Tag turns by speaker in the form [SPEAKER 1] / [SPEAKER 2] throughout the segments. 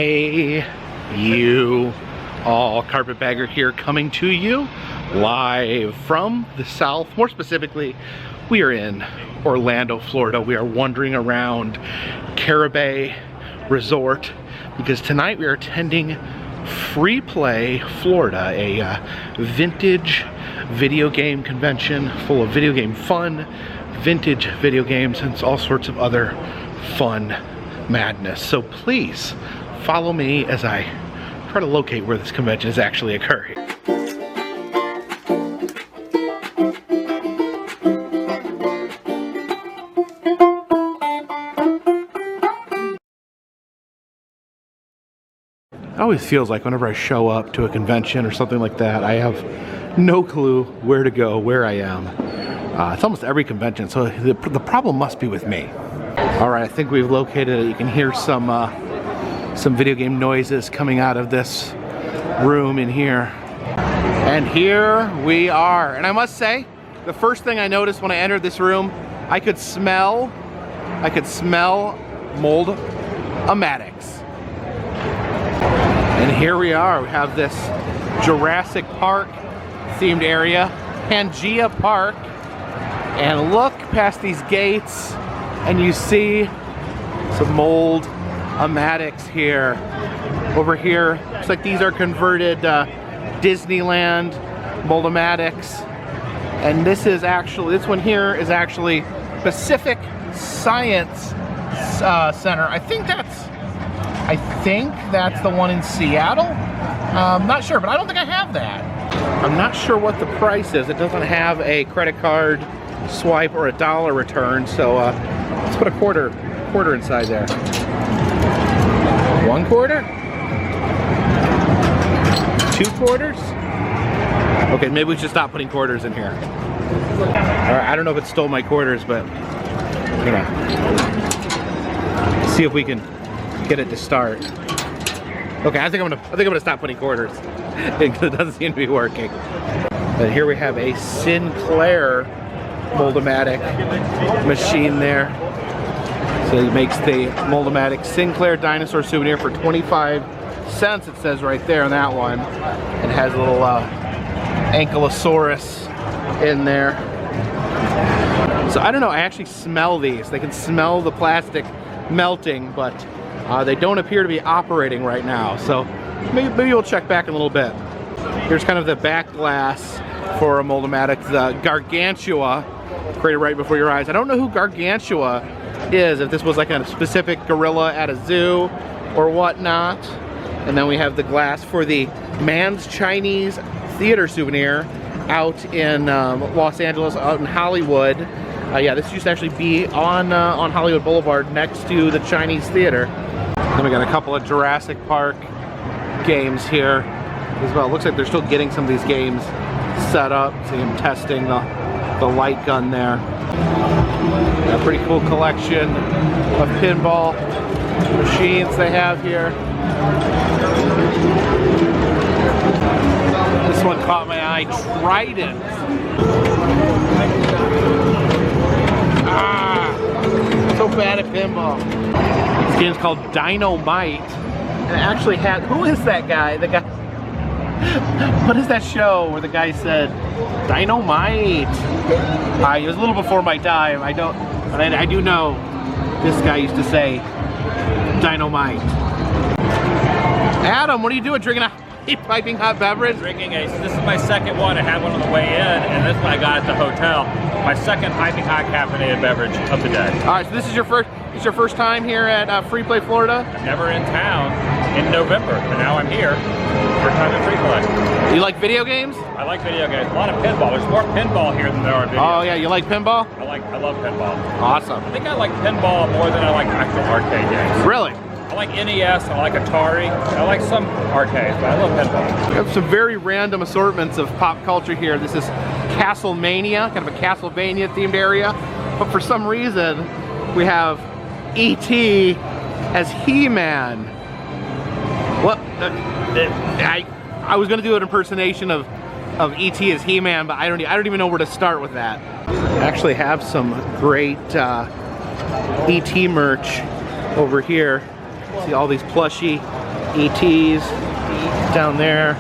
[SPEAKER 1] Hey, you all, Carpetbagger here, coming to you live from the South. More specifically, we are in Orlando, Florida. We are wandering around Caribbean Resort because tonight we are attending Freeplay, Florida, a vintage video game convention full of video game fun, vintage video games, and all sorts of other fun madness. So please follow me as I try to locate where this convention is actually occurring. It always feels like whenever I show up to a convention or something like that, I have no clue where to go, where I am. It's almost every convention, so the problem must be with me. All right, I think we've located it. You can hear some video game noises coming out of this room in here. And here we are. And I must say, the first thing I noticed when I entered this room, I could smell mold-o-matics. And here we are. We have this Jurassic Park themed area, Pangea Park. And look past these gates and you see some mold-o-matics here. Over here, looks like these are converted Disneyland mold-o-matics. And this one here is actually Pacific Science Center. I think that's the one in Seattle. Not sure, but I don't think I have that. I'm not sure what the price is. It doesn't have a credit card swipe or a dollar return, so let's put a quarter inside there. 1 quarter? 2 quarters? Okay, maybe we should stop putting quarters in here. Alright, I don't know if it stole my quarters, but you know, see if we can get it to start. Okay, I think I'm gonna stop putting quarters because it doesn't seem to be working. But here we have a Sinclair mold-o-matic machine there. So it makes the mold-o-matic Sinclair dinosaur souvenir for 25 cents. It says right there on that one. It has a little ankylosaurus in there. So I don't know, I actually smell these. They can smell the plastic melting, but they don't appear to be operating right now. So maybe we'll check back in a little bit. Here's kind of the back glass for a mold-o-matic, the Gargantua, created right before your eyes. I don't know who Gargantua is, if this was like a specific gorilla at a zoo or whatnot. And then we have the glass for the Man's Chinese Theater souvenir out in Los Angeles, out in Hollywood. Yeah, this used to actually be on Hollywood Boulevard next to the Chinese Theater. Then we got a couple of Jurassic Park games here as well. It looks like they're still getting some of these games set up. See them testing the light gun there. A pretty cool collection of pinball machines they have here. This one caught my eye, Trident. So bad at pinball. This game's called Dynamite. And it actually had, who is that guy? The guy, what is that show where the guy said, Dynamite? It was a little before my time. I do know this guy used to say Dynamite. Adam, what are you doing? Drinking a piping hot beverage?
[SPEAKER 2] This is my second one. I had one on the way in, and this one I got at the hotel. My second piping hot caffeinated beverage of the day.
[SPEAKER 1] All right, so this is your first time here at Freeplay, Florida?
[SPEAKER 2] Never in town in November, and now I'm here. First time at Freeplay.
[SPEAKER 1] You like video games?
[SPEAKER 2] I like video games. A lot of pinball. There's more pinball here than there are video.
[SPEAKER 1] Oh yeah, you like pinball?
[SPEAKER 2] I love pinball.
[SPEAKER 1] Awesome.
[SPEAKER 2] I think I like pinball more than I like actual arcade games.
[SPEAKER 1] Really?
[SPEAKER 2] I like NES, I like Atari, I like some arcades, but I love pinball. We
[SPEAKER 1] have some very random assortments of pop culture here. This is Castlemania, kind of a Castlevania themed area, but for some reason we have E.T. as He-Man. What? I was gonna do an impersonation of E.T. as He-Man, but I don't even know where to start with that. I actually have some great E.T. merch over here. See all these plushy ET's down there.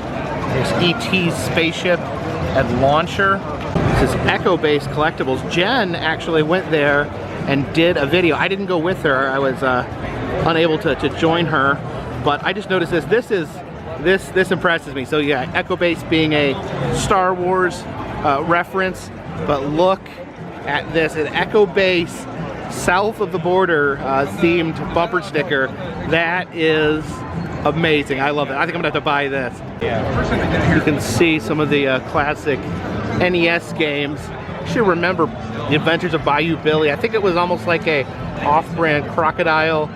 [SPEAKER 1] There's ET's spaceship and launcher. This is Echo-based collectibles. Jen actually went there and did a video. I didn't go with her. I was unable to join her, but I just noticed this impresses me. So yeah, Echo-based being a Star Wars reference, but look at this, an Echo-based south of the border themed bumper sticker. That is amazing. I love it. I think I'm gonna have to buy this. You can see some of the classic NES games. You should remember The Adventures of Bayou Billy. I think it was almost like a off-brand Crocodile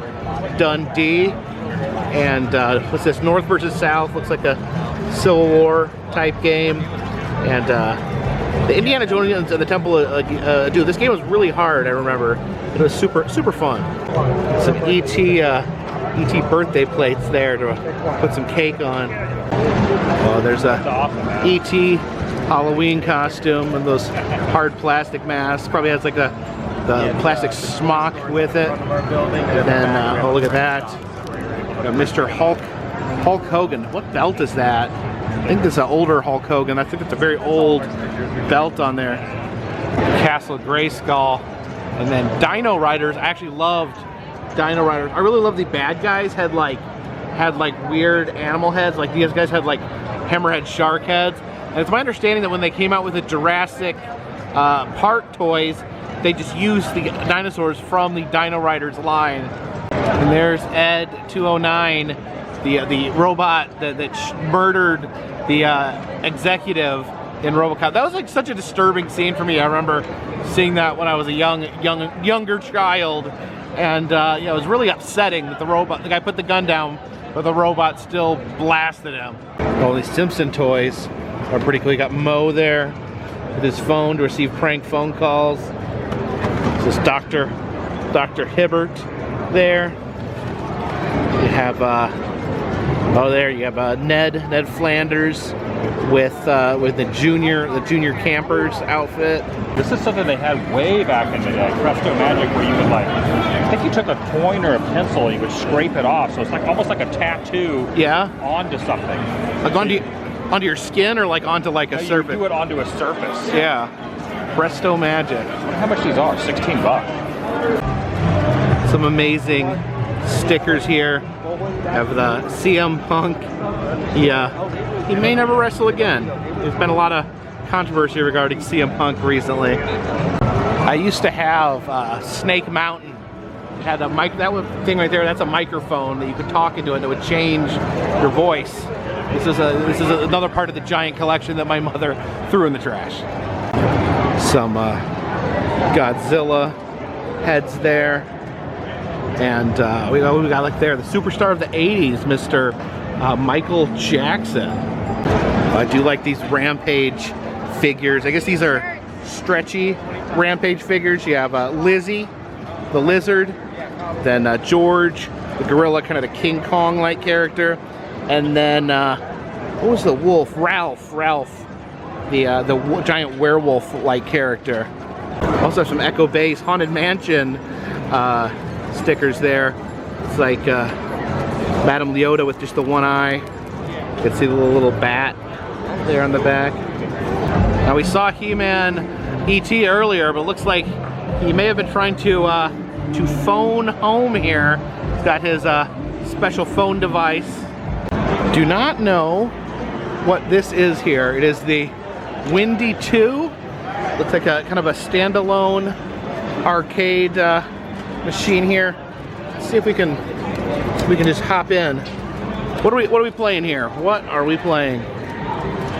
[SPEAKER 1] Dundee. And what's this? North versus South. Looks like a Civil War type game. And the Indiana Jones and the Temple dude, this game was really hard. I remember it was super fun. Some ET birthday plates there to put some cake on. Oh, there's a ET Halloween costume and those hard plastic masks. Probably has like the plastic smock with it. And then oh, look at that, got Mr. Hulk Hogan. What belt is that? I think this is an older Hulk Hogan. I think it's a very old belt on there. Castle Grayskull. And then Dino Riders. I actually loved Dino Riders. I really love the bad guys had like weird animal heads. Like these guys had like hammerhead shark heads. And it's my understanding that when they came out with the Jurassic Park toys, they just used the dinosaurs from the Dino Riders line. And there's Ed 209, the robot that murdered the executive in RoboCop. That was like such a disturbing scene for me. I remember seeing that when I was a younger child, and yeah, it was really upsetting that the guy put the gun down, but the robot still blasted him. All these Simpson toys are pretty cool. You got Mo there with his phone to receive prank phone calls. This is Dr. Hibbert there. You have oh, there you have Ned Flanders with the junior campers outfit.
[SPEAKER 2] This is something they had way back in the day, Presto Magic, where you would like, I think you took a coin or a pencil and you would scrape it off, so it's like almost like a tattoo. Yeah. Onto something.
[SPEAKER 1] Like onto your skin or like onto like a surface?
[SPEAKER 2] You do it onto a surface.
[SPEAKER 1] Yeah. Presto Magic.
[SPEAKER 2] I wonder how much these are. 16 bucks.
[SPEAKER 1] Some amazing stickers here. Have the CM Punk. He may never wrestle again. There's been a lot of controversy regarding CM Punk recently. I used to have Snake Mountain. It had a mic. That thing right there. That's a microphone that you could talk into, and it would change your voice. This is another part of the giant collection that my mother threw in the trash. Some Godzilla heads there. And we got like there, the superstar of the 80s, Mr. Michael Jackson. I do like these Rampage figures. I guess these are stretchy Rampage figures. You have Lizzie, the lizard, then George, the gorilla, kind of the King Kong-like character, and then what was the wolf? Ralph, the giant werewolf-like character. Also have some Echo Base Haunted Mansion stickers there. It's like Madame Leota with just the one eye. You can see the little bat there on the back. Now we saw He-Man E.T. earlier, but it looks like he may have been trying to phone home here. He's got his special phone device. Do not know what this is here. It is the Windy 2. Looks like a kind of a standalone arcade machine here. Let's see if we can just hop in. What are we playing here? What are we playing?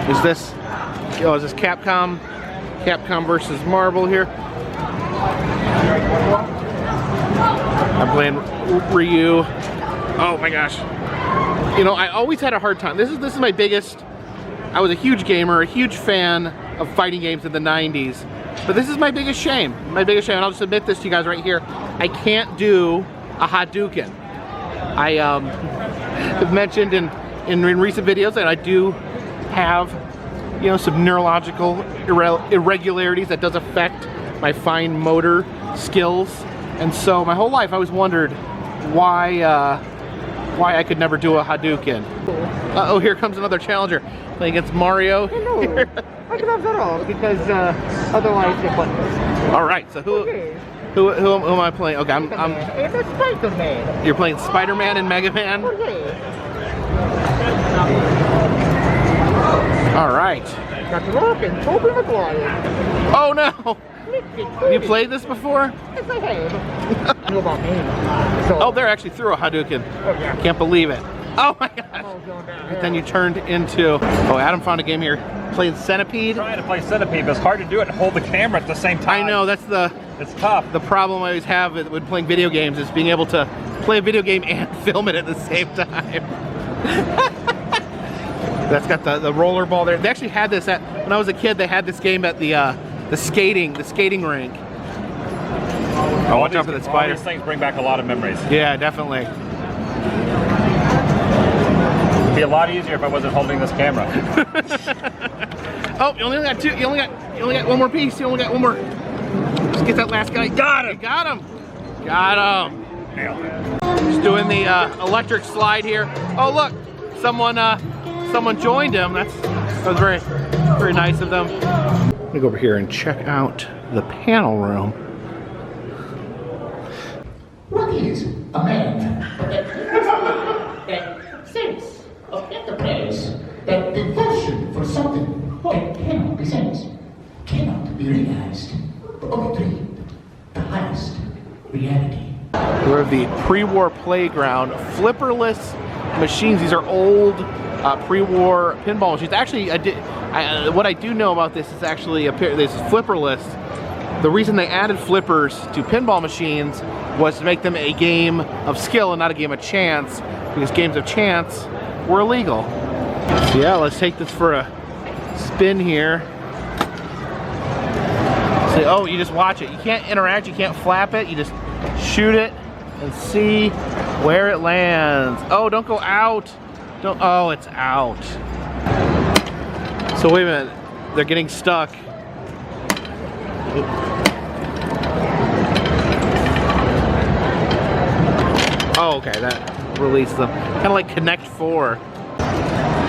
[SPEAKER 1] Is this Capcom versus Marvel here? I'm playing Ryu. Oh my gosh. You know, I always had a hard time. This is my biggest. I was a huge gamer, a huge fan of fighting games in the 90s. But this is my biggest shame. My biggest shame, and I'll just admit this to you guys right here. I can't do a Hadouken. I have mentioned in recent videos that I do have, you know, some neurological irregularities that does affect my fine motor skills. And so my whole life I always wondered why why I could never do a Hadouken. Uh-oh, here comes another challenger playing against Mario.
[SPEAKER 3] No, I can have that off because otherwise it wouldn't.
[SPEAKER 1] All right, so who am I playing? Okay, I'm
[SPEAKER 3] It's a Spider-Man.
[SPEAKER 1] You're playing Spider-Man and Mega Man? All right.
[SPEAKER 3] Got the Rock and Tobey Maguire.
[SPEAKER 1] Oh no! Have you played this before?
[SPEAKER 3] Yes, I have. I know about me. So,
[SPEAKER 1] Oh, they're actually through a Hadouken.
[SPEAKER 3] yeah.
[SPEAKER 1] Can't believe it. Oh my gosh. But then you turned into... Oh, Adam found a game here. Playing Centipede.
[SPEAKER 2] Trying to play Centipede, but it's hard to do it and hold the camera at the same time.
[SPEAKER 1] I know, that's
[SPEAKER 2] It's tough.
[SPEAKER 1] the problem I always have when playing video games is being able to play a video game and film it at the same time. That's got the roller ball there. They actually had this when I was a kid. They had this game at the skating rink. Oh, watch out for the spider.
[SPEAKER 2] All these things bring back a lot of memories.
[SPEAKER 1] Yeah, definitely.
[SPEAKER 2] It'd be a lot easier if I wasn't holding this camera.
[SPEAKER 1] Oh, you only got two. You only got one more piece. You only got one more. Just get that last guy. Got him. Got him. Got him.
[SPEAKER 2] Nailed it.
[SPEAKER 1] Just doing the electric slide here. Oh look, someone joined him. That was very nice of them. Let me go over here and check out the panel room.
[SPEAKER 4] What is a man? That sense of enterprise, that devotion for something that cannot be sensed, cannot be realized. Okay, 3. The highest reality.
[SPEAKER 1] We're at the pre-war playground, flipperless machines. These are old pre-war pinball machines. Actually, what I do know about this is actually this is flipperless. The reason they added flippers to pinball machines was to make them a game of skill and not a game of chance, because games of chance were illegal. So yeah, let's take this for a spin here. So, oh, you just watch it. You can't interact, you can't flap it, you just shoot it and see where it lands. Oh, don't go out. Don't, oh, it's out. So wait a minute, they're getting stuck. Oh, okay, that released them. Kind of like Connect 4.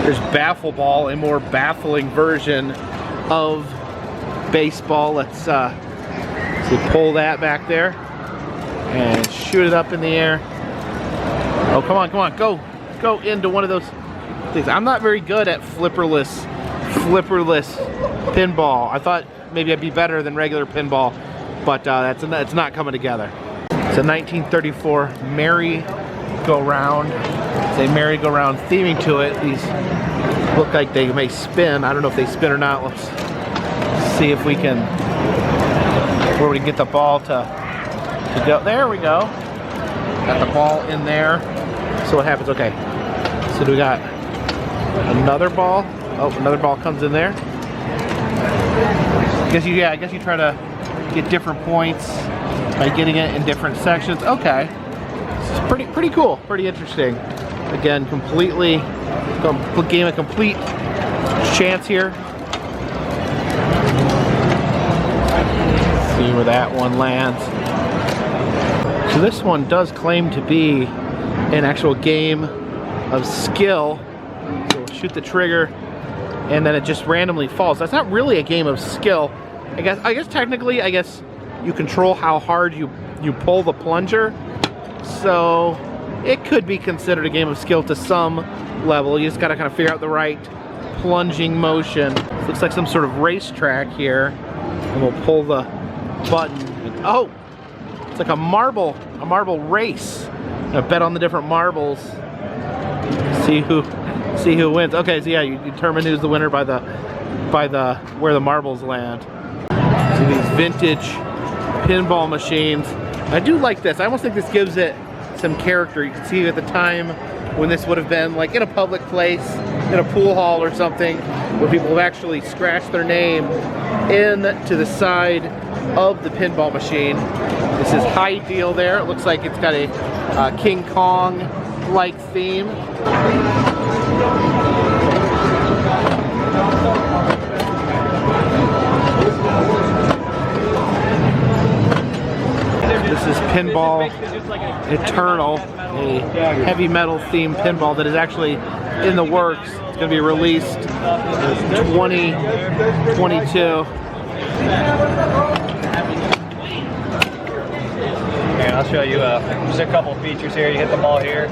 [SPEAKER 1] There's Baffle Ball, a more baffling version of baseball. Let's pull that back there and shoot it up in the air. Oh, come on, go into one of those things. I'm not very good at flipperless pinball. I thought maybe I'd be better than regular pinball, but it's not coming together. It's a 1934 merry-go-round. It's a merry-go-round theming to it. These look like they may spin. I don't know if they spin or not. Let's see if we can, where we can get the ball to go. There we go. Got the ball in there. So what happens? Okay. So do we got another ball? Oh, another ball comes in there. I guess you try to get different points by getting it in different sections. Okay. It's pretty cool, pretty interesting. Again, game of complete chance here. See where that one lands. So this one does claim to be an actual game of skill. So we'll shoot the trigger and then it just randomly falls. That's not really a game of skill. I guess technically, you control how hard you pull the plunger. So it could be considered a game of skill to some level. You just gotta kind of figure out the right plunging motion. This looks like some sort of racetrack here. And we'll pull the button. And, oh, it's like a marble race. I bet on the different marbles. See who wins. Okay, so yeah, you determine who's the winner by the where the marbles land. See these vintage pinball machines. I do like this. I almost think this gives it some character. You can see at the time when this would have been like in a public place, in a pool hall or something, where people have actually scratched their name into the side of the pinball machine. This is high deal there. It looks like it's got a King Kong-like theme. This is Pinball Eternal, a heavy metal themed pinball that is actually in the works. It's going to be released in 2022.
[SPEAKER 5] Here, I'll show you just a couple features here. You hit the ball here,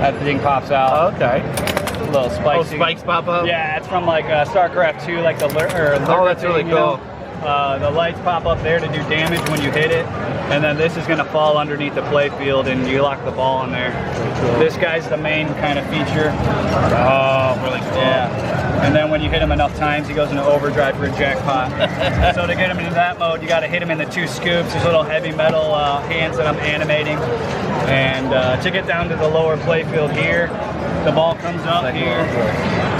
[SPEAKER 5] that thing pops out.
[SPEAKER 1] Okay.
[SPEAKER 5] Little spikes.
[SPEAKER 1] Oh, spikes pop up?
[SPEAKER 5] Yeah, it's from like StarCraft 2, like the
[SPEAKER 1] oh, that's really cool.
[SPEAKER 5] The lights pop up there to do damage when you hit it, and then this is going to fall underneath the play field and you lock the ball in there. Cool. This guy's the main kind of feature.
[SPEAKER 1] Oh, really cool.
[SPEAKER 5] Yeah. And then when you hit him enough times, he goes into overdrive for a jackpot. So to get him into that mode, you got to hit him in the 2 scoops. There's little heavy metal hands that I'm animating. And to get down to the lower play field here, the ball comes up here.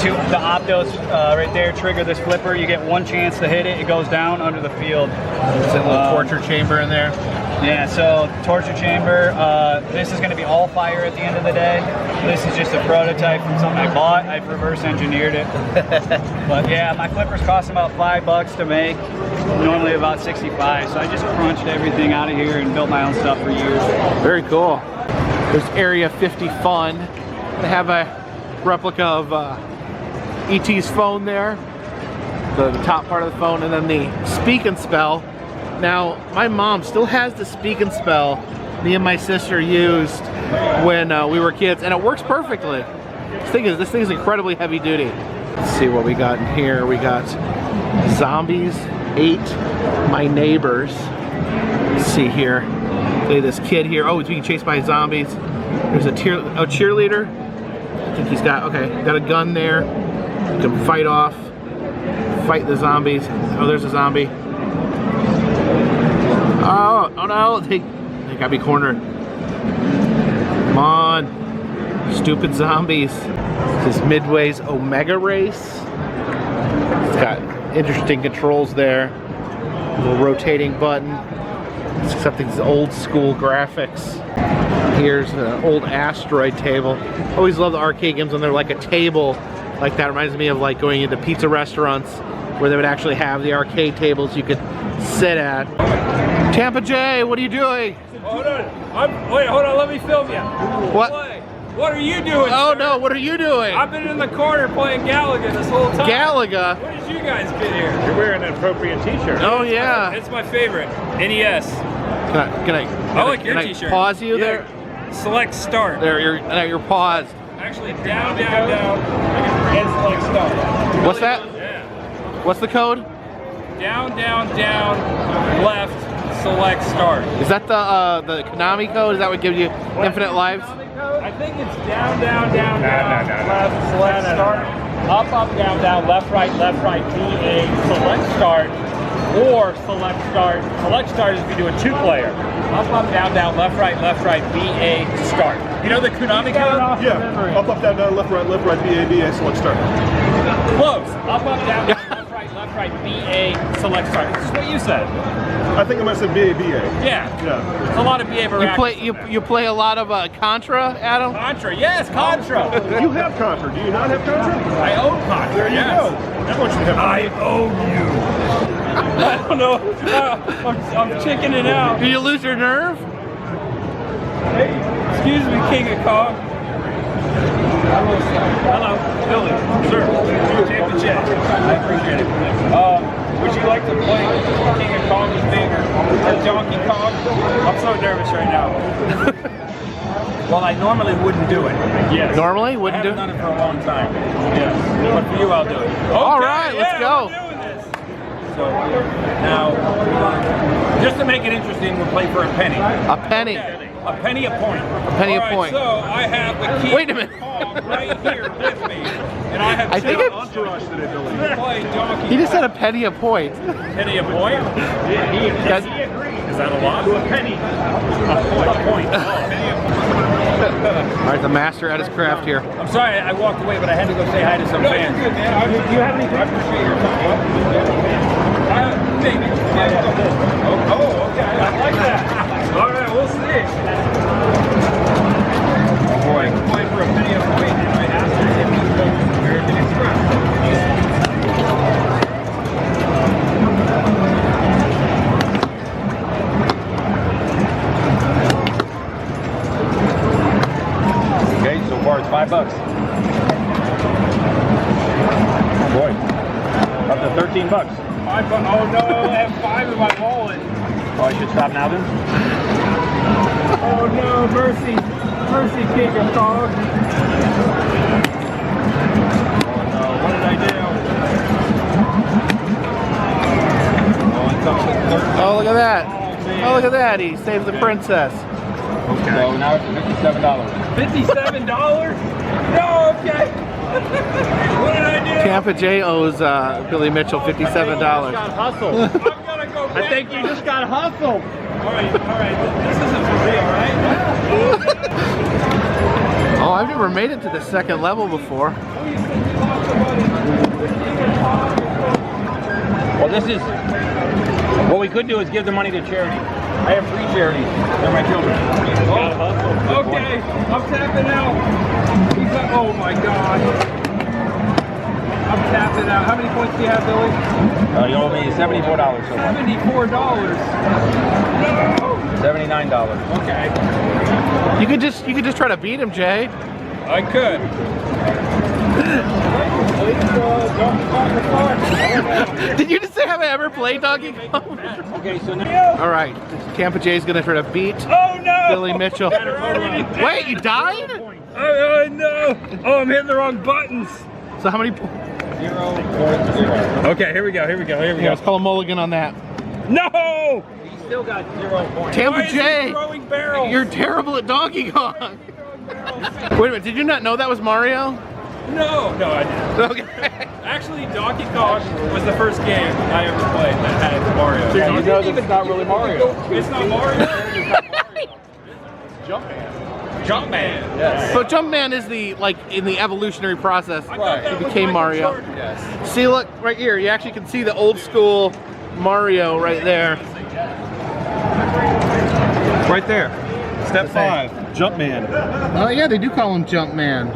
[SPEAKER 5] The optos right there trigger this flipper. You get 1 chance to hit it. It goes down under the field.
[SPEAKER 1] There's a little torture chamber in there.
[SPEAKER 5] Yeah, so torture chamber. This is going to be all fire at the end of the day. This is just a prototype from something I bought. I've reverse engineered it. But yeah, my flippers cost about $5 to make. Normally about 65. So I just crunched everything out of here and built my own stuff for years.
[SPEAKER 1] Very cool. There's Area 50 Fun. They have a replica of E.T.'s phone there, the top part of the phone, and then the Speak and Spell. Now, my mom still has the Speak and Spell me and my sister used when we were kids, and it works perfectly. This thing is incredibly heavy duty. Let's see what we got in here. We got Zombies Ate My Neighbors. Let's see here. Look at this kid here. Oh, he's being chased by zombies. There's a cheerleader. I think he's got, okay, got a gun there. You can fight the zombies. Oh, there's a zombie. Oh no, they got me cornered. Come on, stupid zombies. This is Midway's Omega Race. It's got interesting controls there. A little rotating button. Except these old school graphics. Here's an old asteroid table. Always love the arcade games when they're like a table like that. Reminds me of like going into pizza restaurants where they would actually have the arcade tables you could sit at. Tampa J, what are you doing?
[SPEAKER 6] Hold on. Wait, hold on. Let me film you.
[SPEAKER 1] What?
[SPEAKER 6] What are you doing,
[SPEAKER 1] Oh
[SPEAKER 6] sir?
[SPEAKER 1] no, what are you doing?
[SPEAKER 6] I've been in the corner playing Galaga this whole time.
[SPEAKER 1] Galaga?
[SPEAKER 6] What did you guys get here?
[SPEAKER 2] You're wearing an appropriate t-shirt.
[SPEAKER 1] Oh yeah.
[SPEAKER 6] It's my favorite. NES.
[SPEAKER 1] Can I
[SPEAKER 6] like your t-shirt.
[SPEAKER 1] Pause you
[SPEAKER 6] Yeah.
[SPEAKER 1] there?
[SPEAKER 6] Select start.
[SPEAKER 1] There, you're paused.
[SPEAKER 6] Actually, down, and select start.
[SPEAKER 1] What's that?
[SPEAKER 6] Yeah.
[SPEAKER 1] What's the code?
[SPEAKER 6] Down, left, select start.
[SPEAKER 1] Is that the Konami code? Is that what gives you infinite lives?
[SPEAKER 6] I think it's down, left, select start. Up, down, left, right, BA, select start. Or select start. Select start is if you do a 2-player. Up, down, left, right, BA, start. You know the Konami code?
[SPEAKER 7] Yeah. Up, down, left, right, BA, select start.
[SPEAKER 6] Close. Up, down, left, right, BA, select start. This is what you said.
[SPEAKER 7] I think I might have said BA.
[SPEAKER 6] Yeah.
[SPEAKER 7] Yeah.
[SPEAKER 6] It's a lot of BA variations.
[SPEAKER 1] You play a lot of Contra, Adam?
[SPEAKER 6] Contra, yes, Contra.
[SPEAKER 7] You have Contra. Do you not have Contra?
[SPEAKER 6] I own Contra,
[SPEAKER 7] There you
[SPEAKER 6] yes.
[SPEAKER 7] go. Everyone should have
[SPEAKER 6] I own you. I don't know. I'm chickening out.
[SPEAKER 1] Do you lose your nerve?
[SPEAKER 6] Hey, excuse me, King of Kong. Hello, Billy. Sir, Tampa J. I appreciate it. Would you like to play King of Kong with me or Donkey Kong? I'm so nervous right now. Well, I normally wouldn't do it. Yes.
[SPEAKER 1] Normally? Wouldn't do it?
[SPEAKER 6] I haven't done it for a long time. Yes. But for you, I'll do it. Okay,
[SPEAKER 1] all right, let's go.
[SPEAKER 6] We're doing this. So now, just to make it interesting, we'll play for a penny.
[SPEAKER 1] A penny.
[SPEAKER 6] Okay. A penny a point.
[SPEAKER 1] A penny a point.
[SPEAKER 6] So I have the key.
[SPEAKER 1] Wait a minute.
[SPEAKER 6] Right here with me, and I have
[SPEAKER 1] I think
[SPEAKER 7] entourage today, Billy.
[SPEAKER 6] play Donkey.
[SPEAKER 1] He just said a penny a point.
[SPEAKER 6] Penny a point. Yeah, he agrees. Is that a lot? To a penny. A point. Oh, penny a point.
[SPEAKER 1] All right, the master at his craft here.
[SPEAKER 6] I'm sorry, I walked away, but I had to go say hi to some fans. Good, man. Do you have anything? I appreciate your time. Maybe. Oh, okay. I like that. All right, we'll see. Boy, play for a penny a point, and I asked him if he goes to American Express.
[SPEAKER 2] Oh boy. Up to 13 bucks.
[SPEAKER 6] Oh no, I only have 5 in my wallet.
[SPEAKER 2] Oh, I should stop now then?
[SPEAKER 6] Oh no, mercy. Mercy, king of dogs. Oh no, what did I do?
[SPEAKER 1] Oh, look at that. Oh, look at that. He saved the princess.
[SPEAKER 2] Okay. So now it's $57.
[SPEAKER 6] $57? No, okay. What did I do?
[SPEAKER 1] Tampa J owes Billy Mitchell $57.
[SPEAKER 6] Got hustled. I'm gonna go back.
[SPEAKER 5] I think you just got hustled.
[SPEAKER 6] All right. This isn't for real, right?
[SPEAKER 1] Oh, I've never made it to the second level before.
[SPEAKER 2] Well, this is, what we could do is give the money to charity. I have 3 charities. They're my children.
[SPEAKER 6] Okay, I'm tapping out. Oh my God. I'm tapping out. How many points do you have, Billy?
[SPEAKER 2] You owe me $74 so far.
[SPEAKER 6] $74. No.
[SPEAKER 2] $79.
[SPEAKER 6] Okay.
[SPEAKER 1] You could just try to beat him, Jay.
[SPEAKER 6] I could.
[SPEAKER 1] Did you just say have I ever played Donkey Kong?
[SPEAKER 2] Okay, so now.
[SPEAKER 1] All right, Tampa Jay's gonna try to beat Billy Mitchell. Wait, you died?
[SPEAKER 6] Oh no! Oh, I'm hitting the wrong buttons.
[SPEAKER 1] So how many?
[SPEAKER 2] 0 4 0.
[SPEAKER 6] Okay, here we go.
[SPEAKER 1] Yeah, let's call a mulligan on that.
[SPEAKER 6] No!
[SPEAKER 2] You still got 0 points.
[SPEAKER 1] Tampa Jay,
[SPEAKER 6] Throwing barrels.
[SPEAKER 1] you're terrible at Donkey Kong. Wait a minute, did you not know that was Mario?
[SPEAKER 6] No, I didn't.
[SPEAKER 1] Okay.
[SPEAKER 6] Actually, Donkey Kong was the first game I ever played that had Mario.
[SPEAKER 2] So you know that it's not really Mario.
[SPEAKER 6] It's not Mario.
[SPEAKER 2] Jumpman.
[SPEAKER 6] Yes.
[SPEAKER 1] So Jumpman is the, like, in the evolutionary process,
[SPEAKER 6] Right.
[SPEAKER 1] he became Mario.
[SPEAKER 6] Yes.
[SPEAKER 1] See, look, right here, you actually can see the old school Mario right there.
[SPEAKER 7] Right there. Step 5, Jumpman.
[SPEAKER 1] Oh yeah, they do call him Jumpman.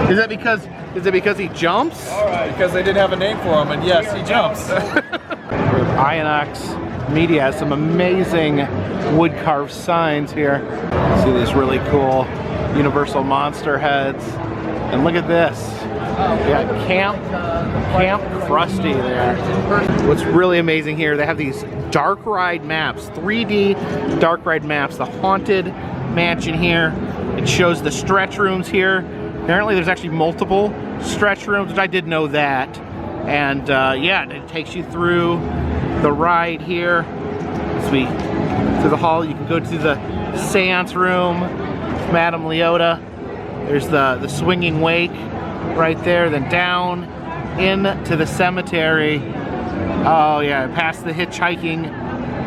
[SPEAKER 1] Is that because he jumps?
[SPEAKER 6] All right.
[SPEAKER 7] Because they didn't have a name for him, and yes, he jumps.
[SPEAKER 1] Inox Media has some amazing wood carved signs here. See these really cool Universal Monster heads. And look at this. Yeah, Camp Krusty there. What's really amazing here, they have these dark ride maps, 3D dark ride maps, the Haunted Mansion here. It shows the stretch rooms here. Apparently there's actually multiple stretch rooms, which I did know that. And yeah, it takes you through the ride here. Through the hall, you can go to the seance room, Madame Leota. There's the swinging wake right there, then down into the cemetery. Oh yeah, past the hitchhiking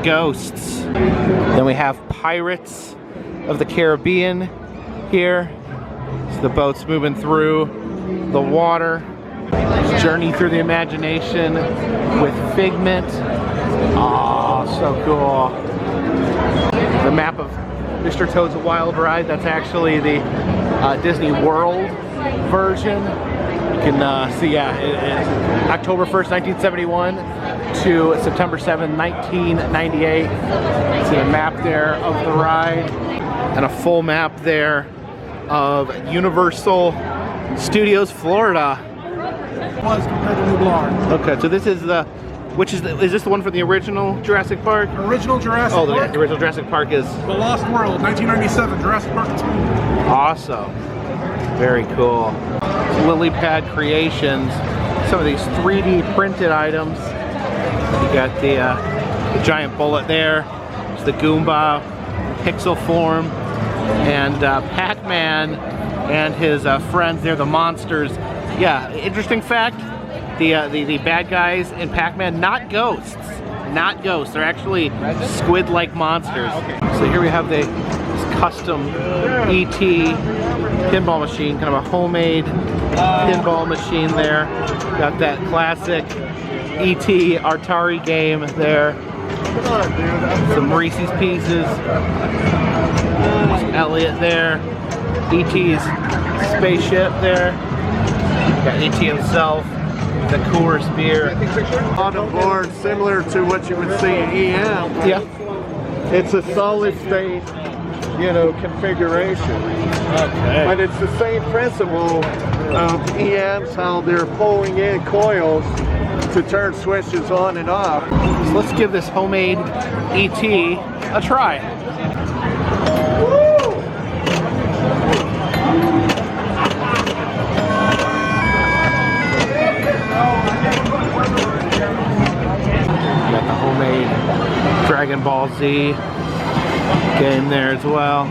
[SPEAKER 1] ghosts. Then we have Pirates of the Caribbean here. So the boat's moving through the water. Journey through the imagination with Figment. Oh, so cool. The map of Mr. Toad's Wild Ride, that's actually the Disney World version. You can see, yeah, it is October 1st, 1971 to September 7th, 1998. See a map there of the ride and a full map there of Universal Studios Florida.
[SPEAKER 7] Was compared to New Blarn.
[SPEAKER 1] Okay, so this is the, is this the one for the original Jurassic Park?
[SPEAKER 7] Original Jurassic
[SPEAKER 1] Oh,
[SPEAKER 7] Park.
[SPEAKER 1] the original Jurassic Park is
[SPEAKER 7] The Lost World, 1997, Jurassic Park 2.
[SPEAKER 1] awesome. Very cool. Lily Pad Creations. Some of these 3D printed items. You got the giant bullet there. It's the Goomba pixel form, and Pac-Man and his friends. They're the monsters. Yeah, interesting fact. The bad guys in Pac-Man, not ghosts. Not ghosts. They're actually squid-like monsters. So here we have this custom E.T. pinball machine, kind of a homemade pinball machine there. Got that classic E.T. Atari game there. Some Reese's Pieces. Elliot there. E.T.'s spaceship there. Got E.T. himself. The Coors beer.
[SPEAKER 8] On the board, similar to what you would see in EM.
[SPEAKER 1] Yeah.
[SPEAKER 8] It's a solid state you know, configuration.
[SPEAKER 1] Okay.
[SPEAKER 8] But it's the same principle of EMs, how they're pulling in coils to turn switches on and off.
[SPEAKER 1] So let's give this homemade ET a try. Got the homemade Dragon Ball Z game there as well.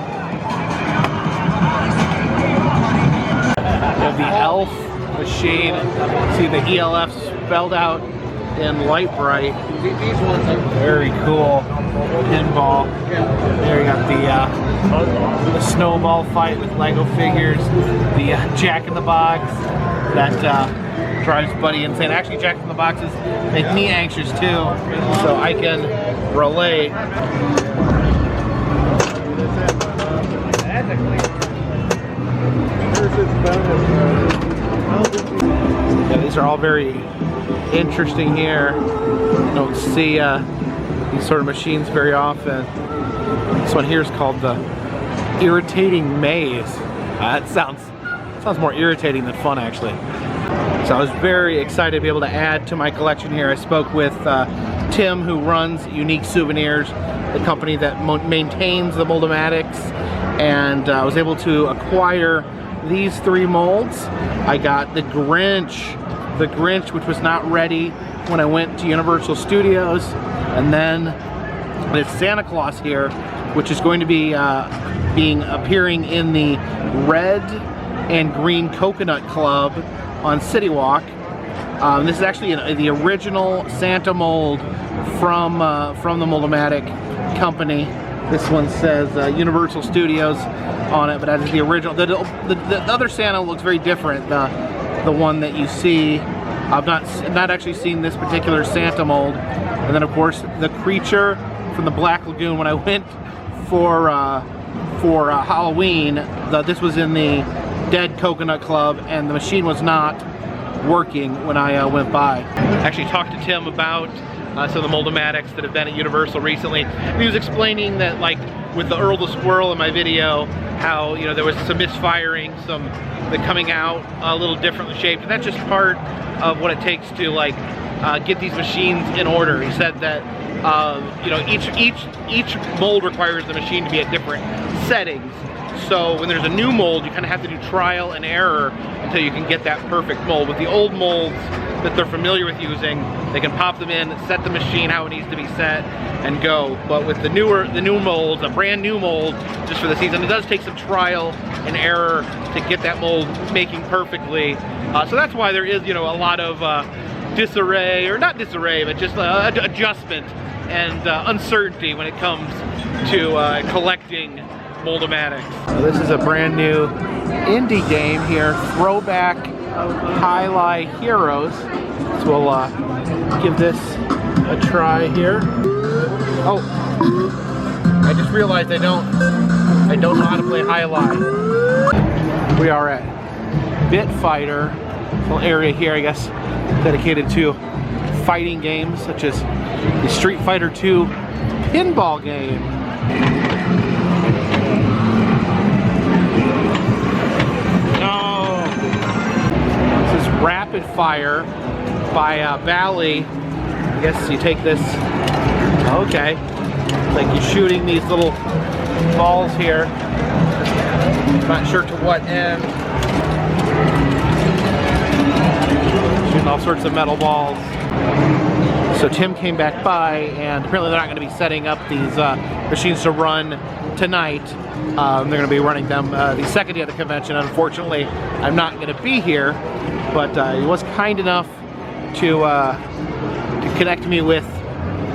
[SPEAKER 1] You have the ELF machine. See the ELF spelled out in light bright.
[SPEAKER 8] These ones are
[SPEAKER 1] Very cool. Pinball. There you got the snowball fight with Lego figures. The Jack in the Box that drives Buddy insane. Actually, Jack in the Boxes make me anxious too, so I can relate. Yeah, these are all very interesting here. You don't see these sort of machines very often. This one here is called the Irritating Maze. That sounds more irritating than fun, actually. So I was very excited to be able to add to my collection here. I spoke with Tim, who runs Unique Souvenirs, the company that maintains the Mold-O-Matics, and I was able to acquire these 3 molds. I got the Grinch, which was not ready when I went to Universal Studios, and then this Santa Claus here, which is going to be appearing in the red and green Coconut Club on City Walk. This is actually the original Santa mold from the Mold-O-Matic company. This one says Universal Studios on it, but that is the original. The other Santa looks very different. The one that you see, I've not actually seen this particular Santa mold. And then of course the creature from the Black Lagoon. When I went for Halloween, this was in the Dead Coconut Club, and the machine was not working when I went by. Actually talked to Tim about some of the Mold-O-Matics that have been at Universal recently. And he was explaining that, like with the Earl the Squirrel in my video, how there was some misfiring, the coming out a little differently shaped, and that's just part of what it takes to get these machines in order. He said that each mold requires the machine to be at different settings. So when there's a new mold, you kind of have to do trial and error until you can get that perfect mold. With the old molds that they're familiar with using, they can pop them in, set the machine how it needs to be set, and go. But with the new molds, a brand new mold just for the season, it does take some trial and error to get that mold making perfectly. So that's why there is, a lot of disarray, or not disarray, but just adjustment and uncertainty when it comes to collecting Mold-O-Matics. So this is a brand new indie game here, Throwback Highlight Heroes. So we'll give this a try here. Oh, I just realized I don't know how to play Highlight. We are at Bit Fighter, little area here, I guess, dedicated to fighting games such as the Street Fighter II pinball game. Rapid Fire by Bally. I guess you take this, okay, like you're shooting these little balls here. Not sure to what end. Shooting all sorts of metal balls. So Tim came back by, and apparently they're not going to be setting up these machines to run tonight. They're going to be running them the second day of the convention. Unfortunately, I'm not going to be here, but he was kind enough to connect me with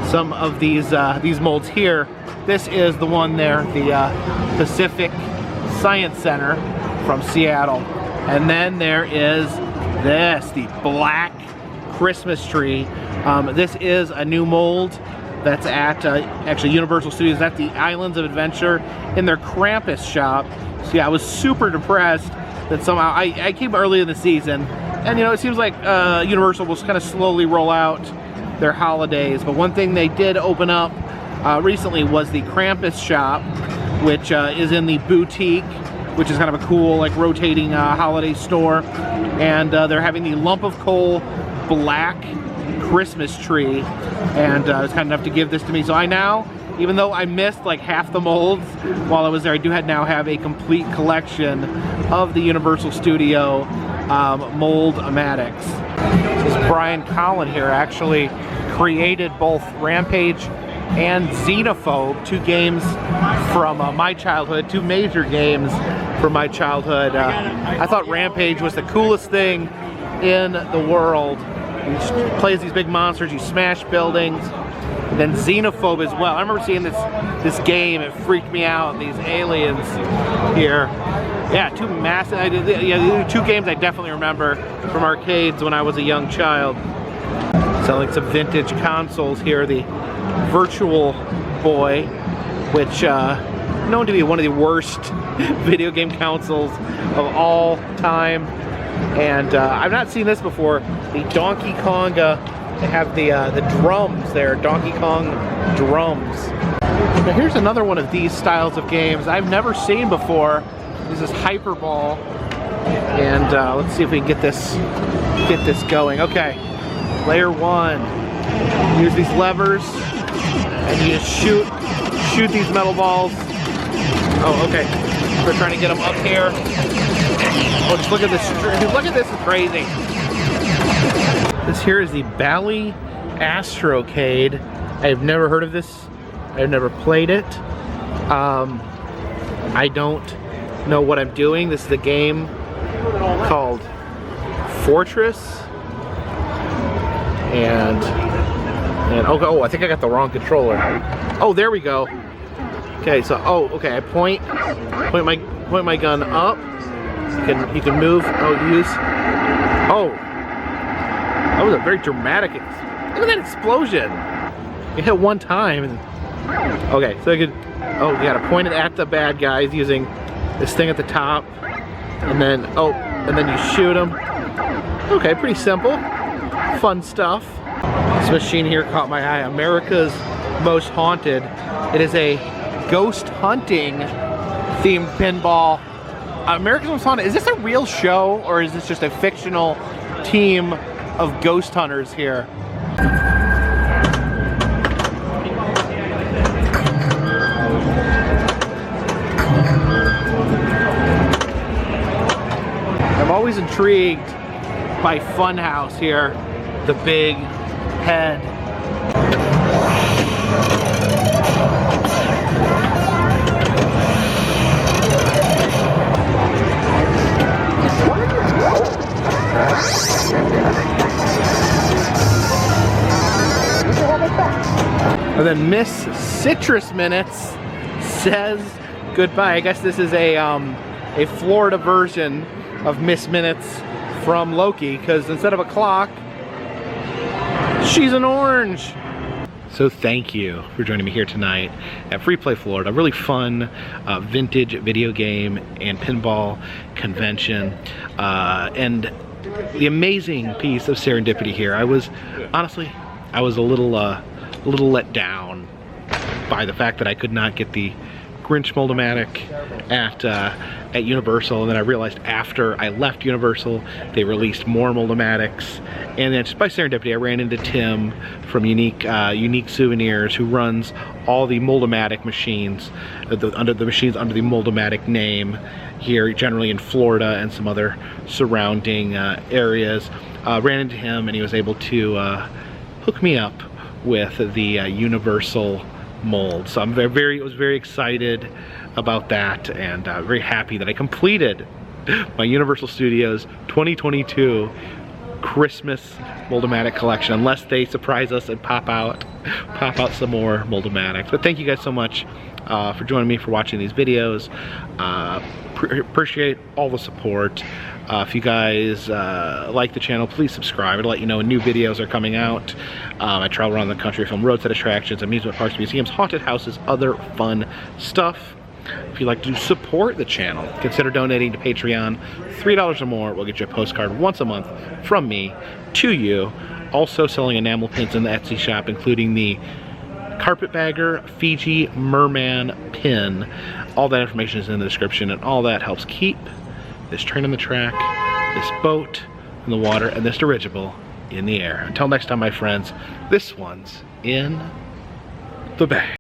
[SPEAKER 1] some of these molds here. This is the one there, the Pacific Science Center from Seattle. And then there is this, the Black Christmas Tree. This is a new mold that's at actually Universal Studios at the Islands of Adventure in their Krampus shop. So yeah, I was super depressed that somehow I came early in the season, and it seems like Universal will kind of slowly roll out their holidays. But one thing they did open up recently was the Krampus shop, which is in the boutique, which is kind of a cool, like, rotating holiday store. And they're having the Lump of Coal Black Christmas tree, and it's kind enough to give this to me. So I now, even though I missed like half the molds while I was there, I do now have a complete collection of the Universal Studio mold-o-matics. This is Brian Collin here, actually created both Rampage and Xenophobe, 2 games from my childhood, 2 major games from my childhood. I thought Rampage was the coolest thing in the world. You play as these big monsters, you smash buildings. And then Xenophobe as well. I remember seeing this game, it freaked me out, these aliens here. Yeah, 2 massive, 2 games I definitely remember from arcades when I was a young child. Selling some vintage consoles here, the Virtual Boy, which known to be one of the worst video game consoles of all time. And I've not seen this before. The Donkey Kong, they have the drums there, Donkey Kong drums. Now here's another one of these styles of games I've never seen before. This is Hyperball, and let's see if we can get this going. Okay, layer 1. Use these levers, and you just shoot these metal balls. Oh, okay. We're trying to get them up here. Oh, just look at this. Look at this, it's crazy. This here is the Bally Astrocade. I've never heard of this. I've never played it. I don't know what I'm doing. This is a game called Fortress. And oh, I think I got the wrong controller. Oh, there we go. Okay, so okay, I point my gun up. You can move. That was a very dramatic. Look at that explosion. You hit one time. Okay, so you gotta point it at the bad guys using this thing at the top, and then you shoot them. Okay, pretty simple, fun stuff. This machine here caught my eye. America's Most Haunted. It is a ghost hunting themed pinball. America's Most Haunted. Is this a real show, or is this just a fictional team of ghost hunters here? I'm always intrigued by Funhouse here, the big head. And then Miss Citrus Minutes says goodbye. I guess this is a Florida version of Miss Minutes from Loki, because instead of a clock, she's an orange. So thank you for joining me here tonight at Freeplay Florida. A really fun vintage video game and pinball convention, and the amazing piece of serendipity here. I was a little let down by the fact that I could not get the Grinch Mold-O-Matic at Universal, and then I realized after I left Universal they released more Mold-O-Matics, and then just by serendipity I ran into Tim from Unique Souvenirs, who runs all the Mold-O-Matic machines, under the Mold-O-Matic name here, generally in Florida and some other surrounding areas. Ran into him, and he was able to hook me up with the Universal mold. So I was very excited about that, and very happy that I completed my Universal Studios 2022 Christmas Mold-O-Matic collection, unless they surprise us and pop out some more Mold-O-Matics. But thank you guys so much for joining me, for watching these videos. Appreciate all the support. If you guys like the channel, please subscribe. It'll let you know when new videos are coming out. I travel around the country, film roadside attractions, amusement parks, museums, haunted houses, other fun stuff. If you'd like to support the channel, consider donating to Patreon. $3 or more will get you a postcard once a month from me to you. Also selling enamel pins in the Etsy shop, including the Carpetbagger Fiji Merman pin. All that information is in the description, and all that helps keep this train on the track, this boat in the water, and this dirigible in the air. Until next time, my friends, this one's in the bay.